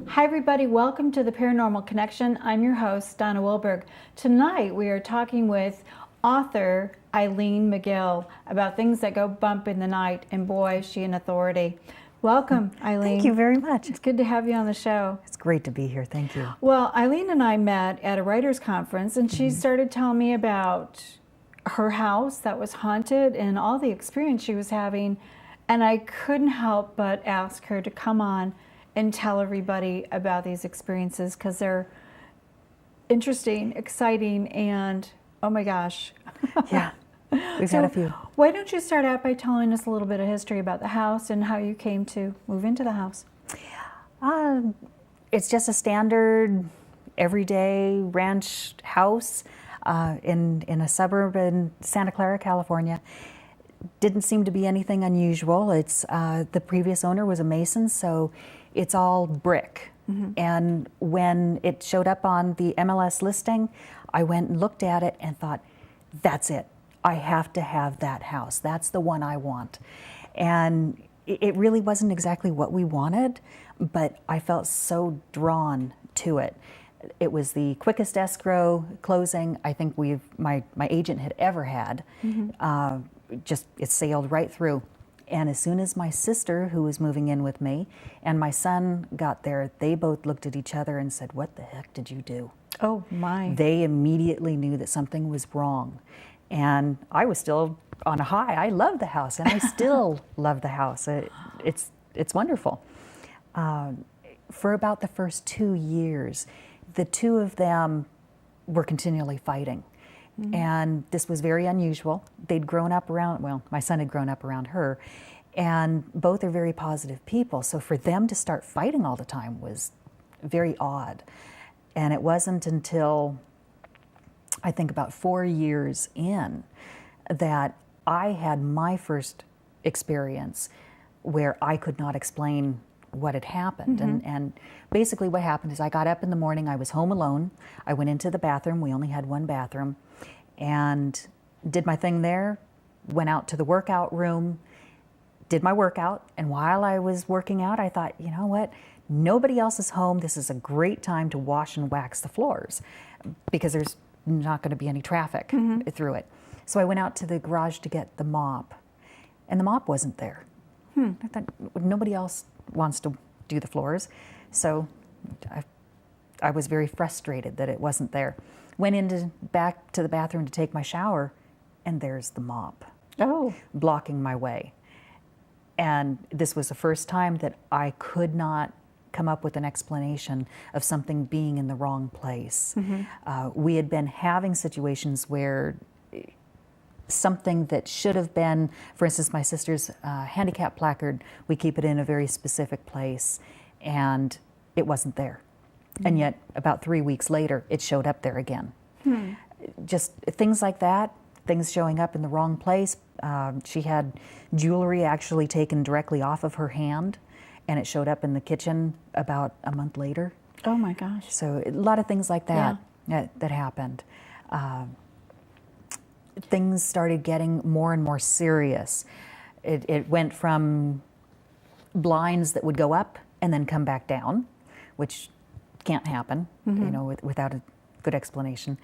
Hi everybody, welcome to the Paranormal Connection. I'm your host, Danna Wilberg. Tonight we are talking with author Eileen Mcgill about things that go bump in the night, and boy, is she an authority. Welcome, Eileen. Thank you very much. It's good to have you on the show. It's great to be here, thank you. Well, Eileen and I met at a writer's conference, and she started telling me about her house that was haunted and all the experience she was having, and I couldn't help but ask her to come on and tell everybody about these experiences because they're interesting, exciting, and oh my gosh. Yeah, we've had a few. Why don't you start out by telling us a little bit of history about the house and how you came to move into the house? It's just a standard, everyday ranch house in a suburb in Santa Clara, California. Didn't seem to be anything unusual. It's the previous owner was a mason, so it's all brick. And when it showed up on the MLS listing, I went and looked at it and thought, that's it. I have to have that house. That's the one I want. And it really wasn't exactly what we wanted, but I felt so drawn to it. It was the quickest escrow closing I think my agent had ever had. Just it sailed right through. And as soon as my sister, who was moving in with me, and my son got there, they both looked at each other and said, "What the heck did you do?" Oh my. They immediately knew that something was wrong. And I was still on a high. I love the house, and I still love the house. It's wonderful. For about the first 2 years, the two of them were continually fighting. And this was very unusual. They'd grown up around, well, my son had grown up around her, and both are very positive people. So for them to start fighting all the time was very odd. And it wasn't until, I think about 4 years in, that I had my first experience where I could not explain what had happened. And basically what happened is I got up in the morning, I was home alone. I went into the bathroom, we only had one bathroom, and did my thing there, went out to the workout room, did my workout, and while I was working out, I thought, you know what, nobody else is home, this is a great time to wash and wax the floors, because there's not going to be any traffic through it. So I went out to the garage to get the mop, and the mop wasn't there. I thought, nobody else wants to do the floors, so I was very frustrated that it wasn't there. Went back to the bathroom to take my shower, and there's the mop. Oh. Blocking my way. And this was the first time that I could not come up with an explanation of something being in the wrong place. We had been having situations where something that should have been, for instance, my sister's handicap placard, we keep it in a very specific place, and it wasn't there. And yet, about 3 weeks later, it showed up there again. Just things like that. things showing up in the wrong place. She had jewelry actually taken directly off of her hand, and it showed up in the kitchen about a month later. Oh my gosh. So a lot of things like that that happened. Things started getting more and more serious. It went from blinds that would go up and then come back down, which can't happen, without a good explanation.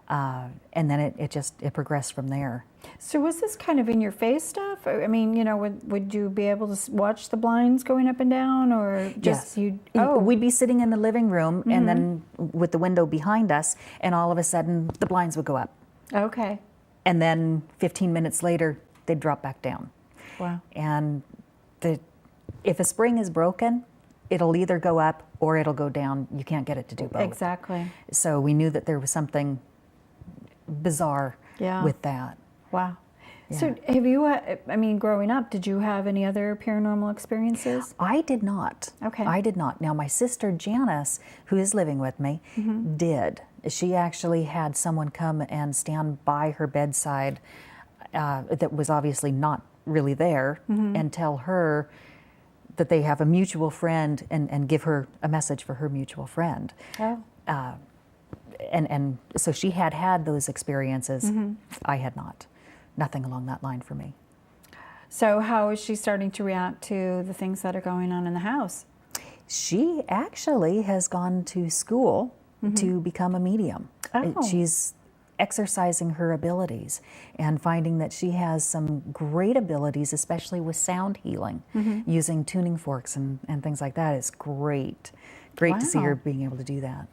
And then it progressed from there. So was this kind of in your face stuff? I mean, would you be able to watch the blinds going up and down, or just yes. We'd be sitting in the living room and then with the window behind us, and all of a sudden the blinds would go up. Okay. And then 15 minutes later, they'd drop back down. Wow. And if a spring is broken, it'll either go up or it'll go down. You can't get it to do both. Exactly. So we knew that there was something bizarre with that. Wow. Yeah. So have you, growing up, did you have any other paranormal experiences? I did not. Okay. I did not. Now, my sister Janice, who is living with me, did. She actually had someone come and stand by her bedside that was obviously not really there and tell her that they have a mutual friend and give her a message for her mutual friend. Oh. And so she had those experiences. I had not. Nothing along that line for me. So how is she starting to react to the things that are going on in the house? She actually has gone to school to become a medium. Oh. She's exercising her abilities and finding that she has some great abilities, especially with sound healing, using tuning forks and things like that. Is great. Great to see her being able to do that.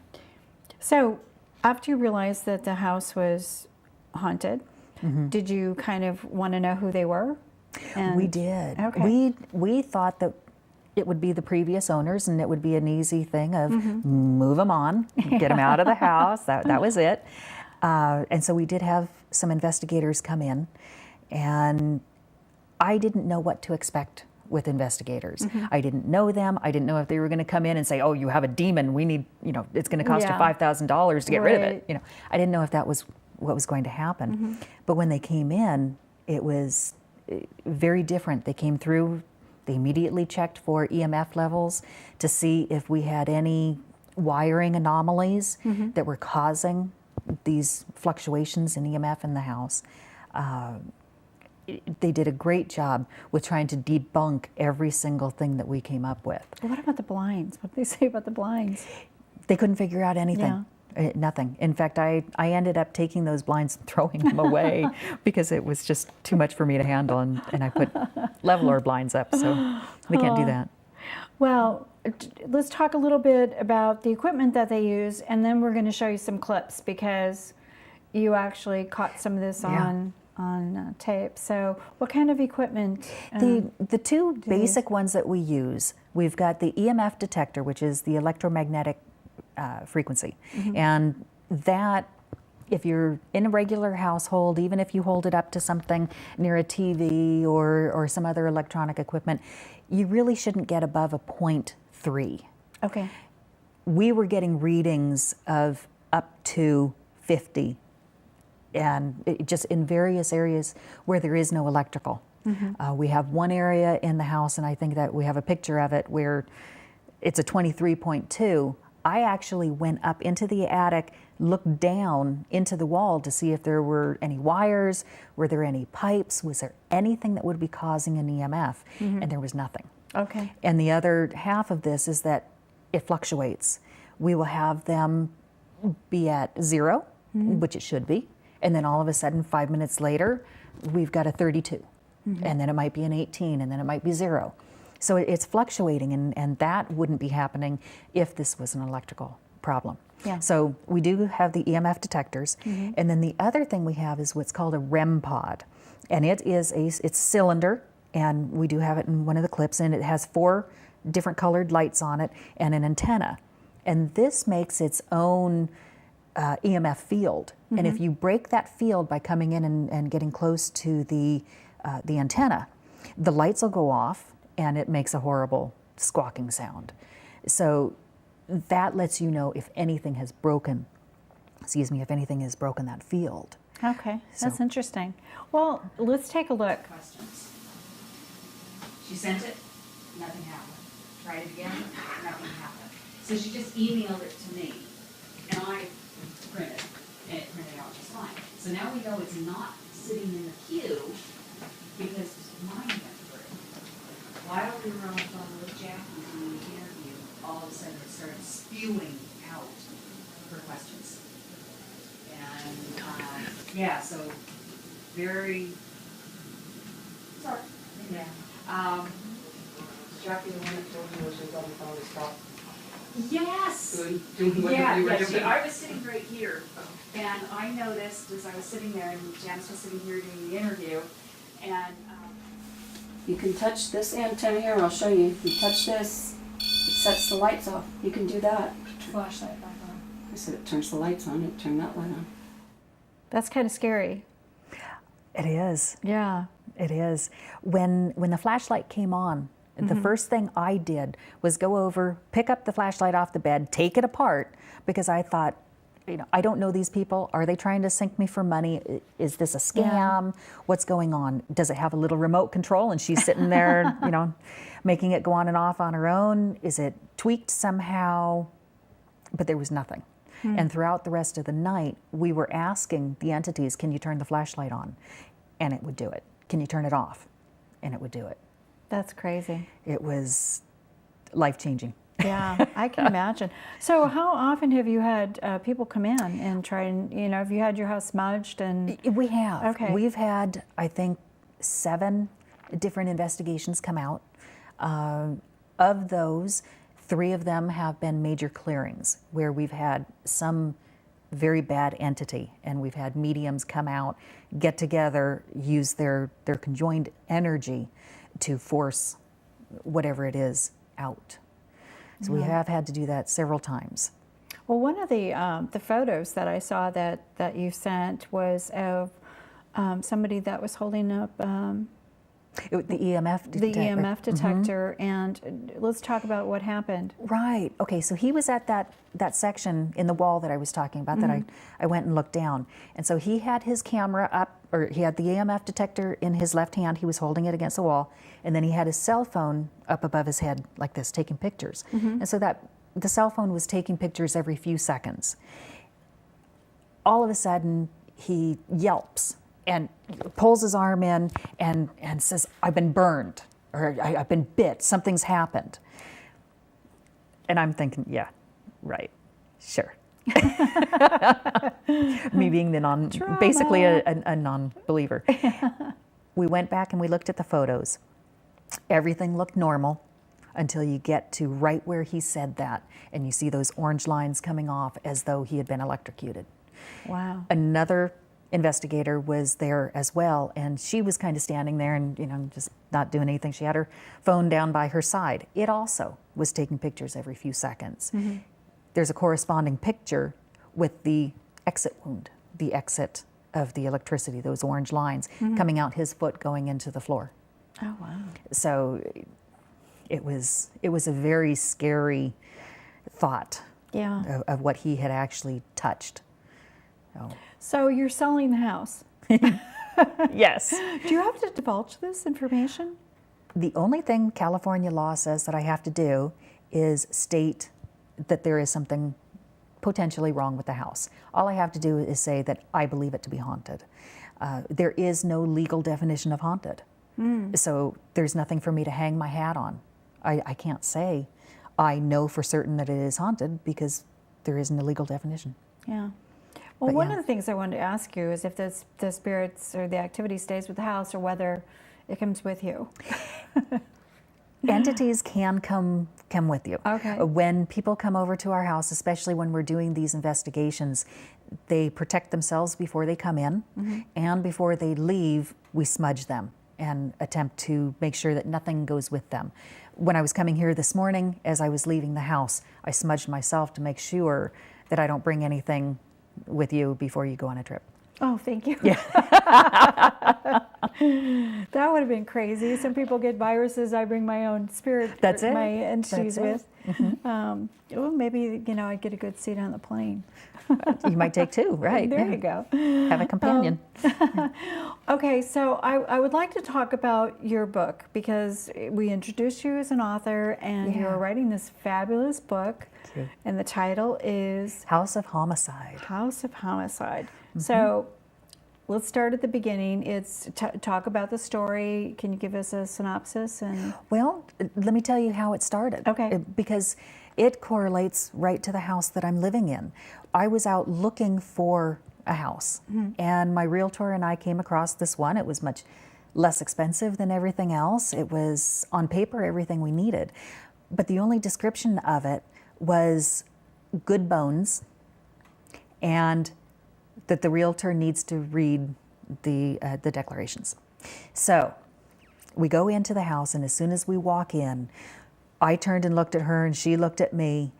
So after you realized that the house was haunted, did you kind of want to know who they were? We did. Okay. We thought that it would be the previous owners, and it would be an easy thing of move them on, get them out of the house. That was it. And so we did have some investigators come in, and I didn't know what to expect with investigators. I didn't know them. I didn't know if they were going to come in and say, "Oh, you have a demon. We need, it's going to cost you $5,000 to get rid of it." I didn't know if that was what was going to happen. But when they came in, it was very different. They came through. They immediately checked for EMF levels to see if we had any wiring anomalies that were causing these fluctuations in EMF in the house. They did a great job with trying to debunk every single thing that we came up with. Well, what about the blinds? What did they say about the blinds? They couldn't figure out anything. Nothing. In fact, I ended up taking those blinds and throwing them away because it was just too much for me to handle, and I put leveler blinds up, so they can't do that. Well, let's talk a little bit about the equipment that they use, and then we're going to show you some clips because you actually caught some of this on tape. So what kind of equipment? The two basic ones that we use, we've got the EMF detector, which is the electromagnetic frequency. And that, if you're in a regular household, even if you hold it up to something near a TV or some other electronic equipment, you really shouldn't get above a 0.3. Okay. We were getting readings of up to 50, and just in various areas where there is no electrical. We have one area in the house, and I think that we have a picture of it, where it's a 23.2. I actually went up into the attic, looked down into the wall to see if there were any wires, were there any pipes, was there anything that would be causing an EMF, and there was nothing. Okay. And the other half of this is that it fluctuates. We will have them be at 0, which it should be, and then all of a sudden, 5 minutes later, we've got a 32, and then it might be an 18, and then it might be 0. So it's fluctuating, and that wouldn't be happening if this was an electrical problem. Yeah. So we do have the EMF detectors, and then the other thing we have is what's called a REM pod, and it's a cylinder, and we do have it in one of the clips, and it has 4 different colored lights on it and an antenna, and this makes its own EMF field. And if you break that field by coming in and getting close to the antenna, the lights will go off, and it makes a horrible squawking sound. So that lets you know if anything has broken, if anything has broken that field. Okay, that's So- interesting. Well, let's take a look. Questions. She sent it, nothing happened. Tried it again, nothing happened. So she just emailed it to me, and I printed, and it printed out just fine. So now we know it's not sitting in the queue because mine went through. While we were on the phone with Jackie doing the interview, all of a sudden it started spewing out her questions. And, yeah, so very, sorry, yeah. Jackie, the one that told you when she was on the phone to stop Yes! doing what Yeah, you were yeah, doing? I was sitting right here, and I noticed as I was sitting there, and Janice was sitting here doing the interview, and, You can touch this antenna here, I'll show you. You touch this, it sets the lights off. You can do that. flashlight back on. I said it turns the lights on, it turned that light on. That's kind of scary. It is. Yeah. It is. When the flashlight came on, the first thing I did was go over, pick up the flashlight off the bed, take it apart, because I thought, I don't know these people. Are they trying to sink me for money? Is this a scam? What's going on? Does it have a little remote control and she's sitting there, making it go on and off on her own? Is it tweaked somehow? But there was nothing. And throughout the rest of the night, we were asking the entities, can you turn the flashlight on? And it would do it. Can you turn it off? And it would do it. That's crazy. It was life-changing. Yeah, I can imagine. So how often have you had people come in and try and, have you had your house smudged and... We have. Okay. We've had, I think, 7 different investigations come out. Of those, 3 of them have been major clearings where we've had some very bad entity and we've had mediums come out, get together, use their conjoined energy to force whatever it is out. So we have had to do that several times. Well, one of the photos that I saw that you sent was of somebody that was holding up The EMF detector. the EMF detector, and let's talk about what happened. Right. Okay. So he was at that section in the wall that I was talking about that I went and looked down. And so he had his camera up, or he had the EMF detector in his left hand. He was holding it against the wall. And then he had his cell phone up above his head like this, taking pictures. And so the cell phone was taking pictures every few seconds. All of a sudden, he yelps and pulls his arm in and says, I've been burned, or I've been bit, something's happened. And I'm thinking, yeah, right, sure. Me being the basically a non-believer. We went back and we looked at the photos. Everything looked normal until you get to right where he said that, and you see those orange lines coming off as though he had been electrocuted. Wow. Another investigator was there as well, and she was kind of standing there and just not doing anything. She had her phone down by her side. It also was taking pictures every few seconds. There's a corresponding picture with the exit wound, the exit of the electricity, those orange lines coming out his foot going into the floor. Oh, wow. So it was a very scary thought Yeah. of what he had actually touched. So you're selling the house. Yes. Do you have to divulge this information? The only thing California law says that I have to do is state that there is something potentially wrong with the house. All I have to do is say that I believe it to be haunted. There is no legal definition of haunted. So there's nothing for me to hang my hat on. I can't say I know for certain that it is haunted because there isn't a legal definition. Yeah. Well, But one yeah. of the things I wanted to ask you is if the spirits or the activity stays with the house or whether it comes with you. Entities can come with you. Okay. When people come over to our house, especially when we're doing these investigations, they protect themselves before they come in, and before they leave, we smudge them and attempt to make sure that nothing goes with them. When I was coming here this morning, as I was leaving the house, I smudged myself to make sure that I don't bring anything with you before you go on a trip. Oh, thank you. Yeah. That would have been crazy. Some people get viruses. I bring my own spirit. That's it. My entities That's with. Well, maybe I'd get a good seat on the plane. You might take two, right? There yeah. you go. Have a companion. Okay, so I would like to talk about your book because we introduced you as an author, and Yeah. you're writing this fabulous book, you. and the title is House of Homicide. House of Homicide. So let's start at the beginning. It's talk about the story. Can you give us a synopsis? And Well, let me tell you how it started. Okay. Because it correlates right to the house that I'm living in. I was out looking for a house, and my realtor and I came across this one. It was much less expensive than everything else. It was, on paper, everything we needed. But the only description of it was good bones, and that the realtor needs to read the declarations. So we go into the house, and as soon as we walk in, I turned and looked at her, and she looked at me,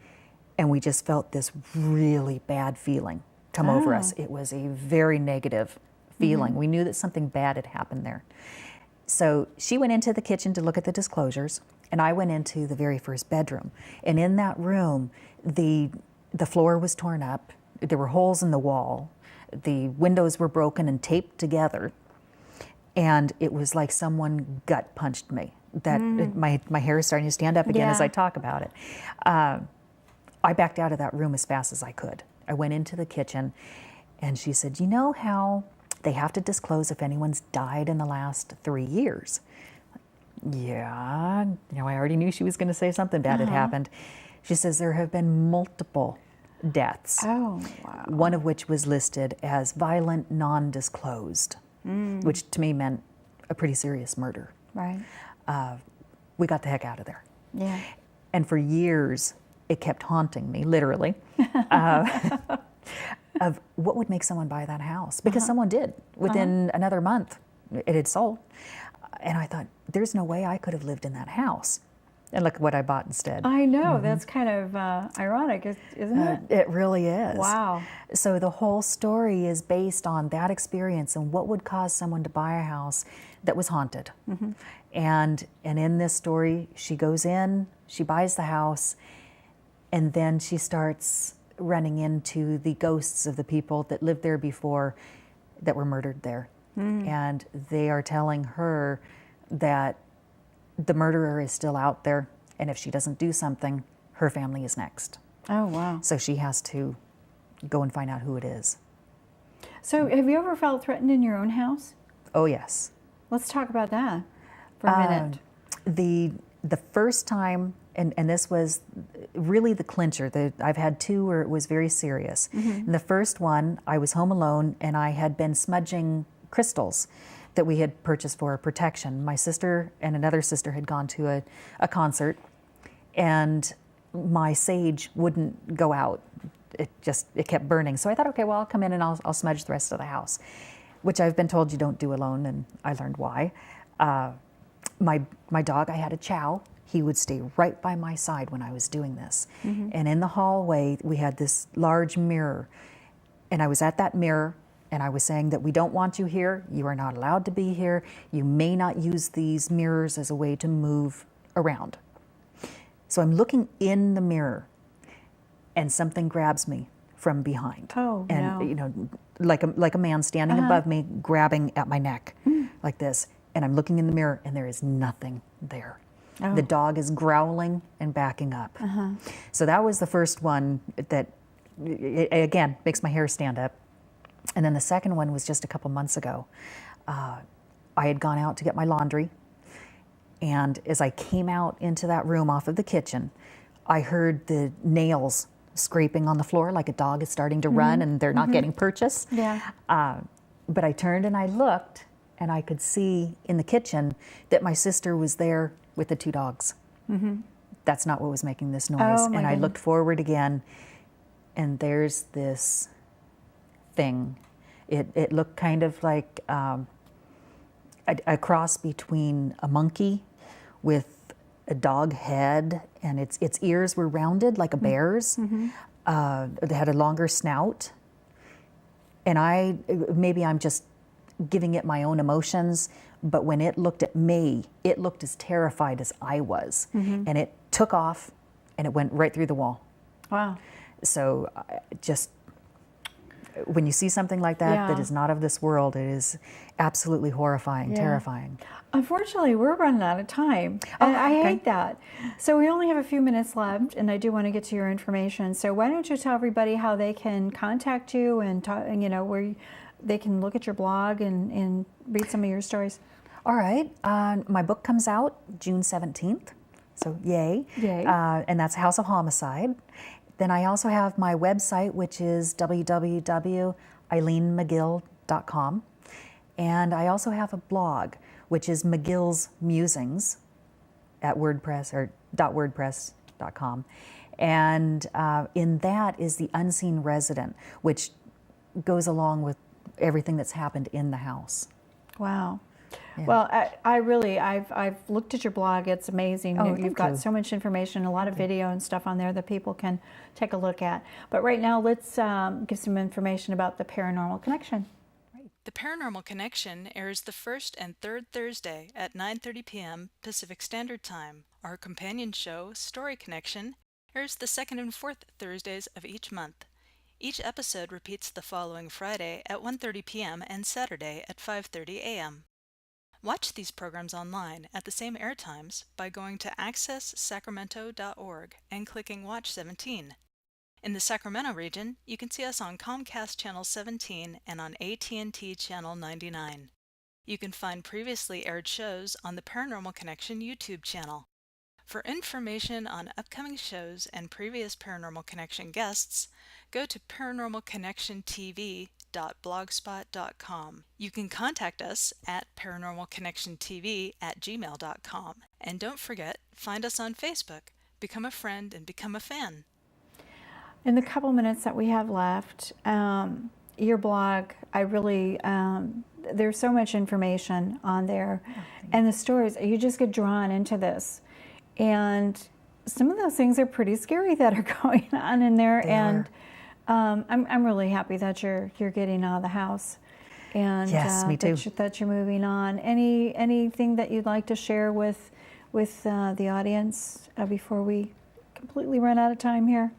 and we just felt this really bad feeling come over us. It was a very negative feeling. We knew that something bad had happened there. So she went into the kitchen to look at the disclosures, and I went into the very first bedroom. And in that room, the floor was torn up. There were holes in the wall. The windows were broken and taped together. And it was like someone gut punched me. My hair is starting to stand up again as Yeah. I talk about it. I backed out of that room as fast as I could. I went into the kitchen, and she said, "You know how they have to disclose if anyone's died in the last 3 years?" Yeah, I already knew she was going to say something bad had happened. She says there have been multiple deaths, oh, wow. one of which was listed as violent non-disclosed, which to me meant a pretty serious murder. Right. We got the heck out of there. Yeah. And for years, it kept haunting me, literally, of what would make someone buy that house. Because someone did. Within another month, it had sold. And I thought, there's no way I could have lived in that house. And look at what I bought instead. I know. That's kind of ironic, isn't it? It really is. Wow. So the whole story is based on that experience and what would cause someone to buy a house that was haunted. And in this story, she goes in, she buys the house, and then she starts running into the ghosts of the people that lived there before that were murdered there. And they are telling her that the murderer is still out there, and if she doesn't do something, her family is next. Oh, wow. So she has to go and find out who it is. So have you ever felt threatened in your own house? Oh, yes. Let's talk about that for a minute. The first time, and this was really the clincher, I've had two where it was very serious. And the first one, I was home alone, and I had been smudging crystals that we had purchased for protection. My sister and another sister had gone to a concert, and my sage wouldn't go out. It kept burning. So I thought, okay, well, I'll come in and I'll smudge the rest of the house, which I've been told you don't do alone, and I learned why. My dog, I had a chow. He would stay right by my side when I was doing this. And in the hallway, we had this large mirror, and I was at that mirror, and I was saying that we don't want you here. You are not allowed to be here. You may not use these mirrors as a way to move around. So I'm looking in the mirror, and something grabs me from behind. Oh, and no. like a man standing above me, grabbing at my neck like this. And I'm looking in the mirror, and there is nothing there. Oh. The dog is growling and backing up. So that was the first one that, again, makes my hair stand up. And then the second one was just a couple months ago. I had gone out to get my laundry, and as I came out into that room off of the kitchen, I heard the nails scraping on the floor like a dog is starting to run and they're not getting purchase. Yeah. But I turned and I looked, and I could see in the kitchen that my sister was there with the two dogs. That's not what was making this noise. Oh, my and I goodness. looked forward again, and there's this thing. It looked kind of like a cross between a monkey with a dog head, and its ears were rounded like a bear's. It had a longer snout. And maybe I'm just giving it my own emotions, but when it looked at me, it looked as terrified as I was. And it took off and it went right through the wall. Wow. So just when you see something like that that is not of this world, it is absolutely horrifying, terrifying. Unfortunately, we're running out of time, and I okay. hate that. So we only have a few minutes left, and I do want to get to your information. So why don't you tell everybody how they can contact you and talk, and, you know, where they can look at your blog and read some of your stories. All right. My book comes out June 17th, so yay. Yay. And that's House of Homicide. Then I also have my website, which is www.eileenmcgill.com. And I also have a blog, which is McGill's Musings at .wordpress.com. And in that is the Unseen Resident, which goes along with everything that's happened in the house. Wow. Yeah. Well, I've looked at your blog. It's amazing. Oh, You've thank got you. so much information, a lot of video and stuff on there that people can take a look at. But right now, let's give some information about the Paranormal Connection. The Paranormal Connection airs the first and third Thursday at 9:30 p.m. Pacific Standard Time. Our companion show, Story Connection, airs the second and fourth Thursdays of each month. Each episode repeats the following Friday at 1:30 p.m. and Saturday at 5:30 a.m. Watch these programs online at the same air times by going to accesssacramento.org and clicking Watch 17. In the Sacramento region, you can see us on Comcast Channel 17 and on AT&T Channel 99. You can find previously aired shows on the Paranormal Connection YouTube channel. For information on upcoming shows and previous Paranormal Connection guests, go to paranormalconnectiontv.blogspot.com. You can contact us at paranormalconnectiontv@gmail.com. And don't forget, find us on Facebook, become a friend, and become a fan. In the couple minutes that we have left, your blog, I really, there's so much information on there. And the stories, you just get drawn into this. And some of those things are pretty scary that are going on in there. I'm really happy that you're getting out of the house. And Yes, me too. That you're moving on. Anything that you'd like to share with the audience before we completely run out of time here?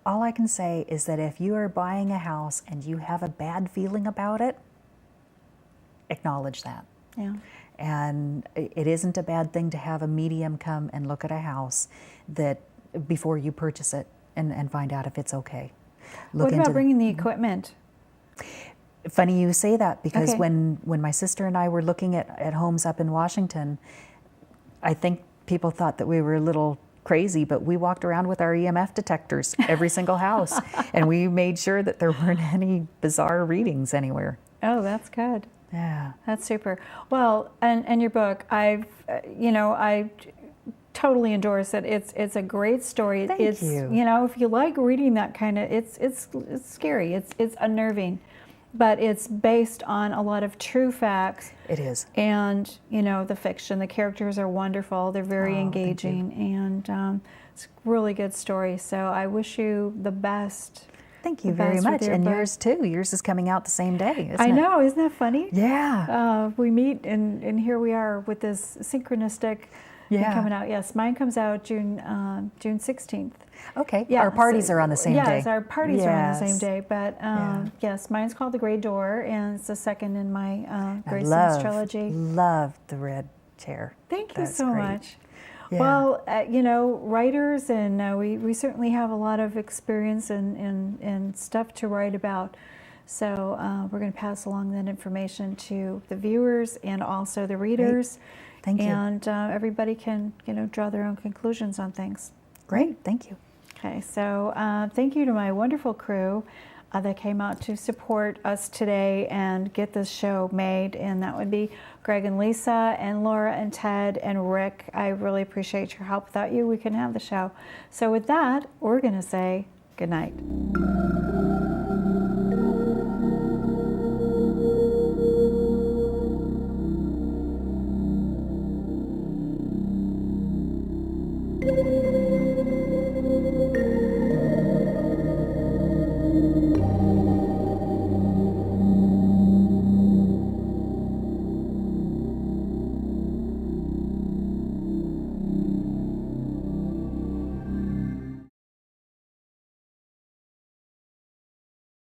All I can say is that if you are buying a house and you have a bad feeling about it, acknowledge that. Yeah. And it isn't a bad thing to have a medium come and look at a house that before you purchase it and find out if it's okay. What about bringing the equipment? Funny you say that, because Okay. when my sister and I were looking at homes up in Washington, I think people thought that we were a little crazy, but we walked around with our EMF detectors every single house, and we made sure that there weren't any bizarre readings anywhere. Oh, that's good. Yeah. That's super. Well, and your book, I totally endorse it. It's a great story. Thank it's you. If you like reading that kind of, it's scary. It's unnerving, but it's based on a lot of true facts. It is. And the fiction. The characters are wonderful. They're very Oh, thank you. engaging, and it's a really good story. So I wish you the best. Thank you The very best with much. your And book. yours too. Yours is coming out the same day, isn't I it? know, isn't that funny? Yeah. We meet, and here we are with this synchronistic thing Yeah. coming out. Yes, mine comes out June 16th. Okay. Yeah, Our parties are on the same day. Yes, our parties are on the same Yes. day. But yes, mine's called The Gray Door, and it's the second in my I Grace Sons trilogy. love the red chair. Thank you That's so great. much. Yeah. Well, writers, and we certainly have a lot of experience and stuff to write about. So we're going to pass along that information to the viewers and also the readers. Thank you. And everybody can, draw their own conclusions on things. Great. Thank you. Okay, so thank you to my wonderful crew that came out to support us today and get this show made. And that would be Greg and Lisa and Laura and Ted and Rick. I really appreciate your help. Without you, we couldn't have the show. So with that, we're going to say good night.